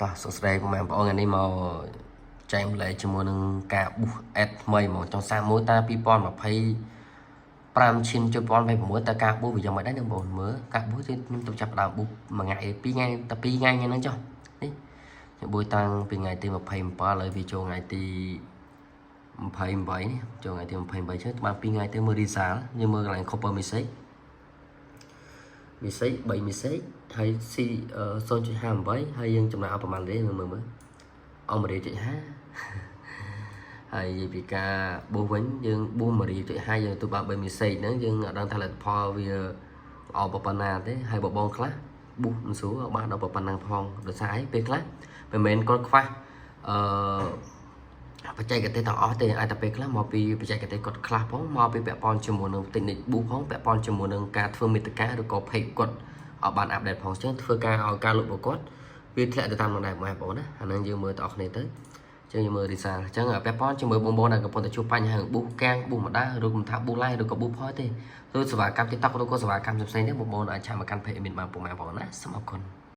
តោះសួស្តីបងប្អូនថ្ងៃនេះមកចែកម្លែកជាមួយនឹងការប៊ូសអេដថ្មីមកចង់សាកមួយតា2025ឈានចូល2026តើការប៊ូសវាយ៉ាងម៉េចដែរបងប្អូនមើលការប៊ូសខ្ញុំទៅចាប់ដើមប៊ូសមួយថ្ងៃ2ថ្ងៃតែ2ថ្ងៃហ្នឹងចុះនេះខ្ញុំប៊ូសតាំងពីថ្ងៃទី27ហើយវាចូលថ្ងៃទី28នេះចូលថ្ងៃទី28ចឹងបាន2ថ្ងៃទៅមើល result យើងមើលកន្លែង copper message 3 message ហើយ C 0.58 ហើយយើងចំណាយប្រហែលទេមើលអមរី.5ហើយពីការប៊ូសវិញយើងប៊ូសមរី.5យើងទៅបាន3 message ហ្នឹងយើងអត់ដឹងថាលទ្ធផលវាល្អប៉ុណ្ណាទេហើយបងខ្លះប៊ូសមិនស្រួលបានដល់ប៉ុណ្ណឹងផងដោយសារអីពេលខ្លះមិនមែនគាត់ខ្វះបច្ចេកទេសទាំងអស់ទេអាចតែពេលខ្លះមកពីបច្ចេកទេសគាត់ខ្លះផងមកពីពាក់ព័ន្ធជាមួយនឹង technique ប៊ូសផងពាក់ព័ន្ធជាមួយនឹងការធ្វើមេតិកាឬក៏ page គាត់អត់បានអាប់ដេតផងអញ្ចឹងធ្វើការឲ្យការលុបរបស់គាត់វាធ្លាក់ទៅតាមនឹងដែរបងប្អូនណាអាហ្នឹងយើងមើលតអស់គ្នាទៅអញ្ចឹងយើងមើល result អញ្ចឹងពាក់ព័ន្ធជាមួយបងប្អូនដែលកំពុងតែជួបបញ្ហាប៊ូសកាំងប៊ូសម្ដាឬក៏ថាប៊ូឡាយឬក៏ប៊ូផលទេឬសេវាកម្ម TikTok ឬក៏សេវាកម្មផ្សេងៗនេះបងប្អូនអាចឆាតមកកាន់ page admin បានបងប្អូនណាសូមអរគុណ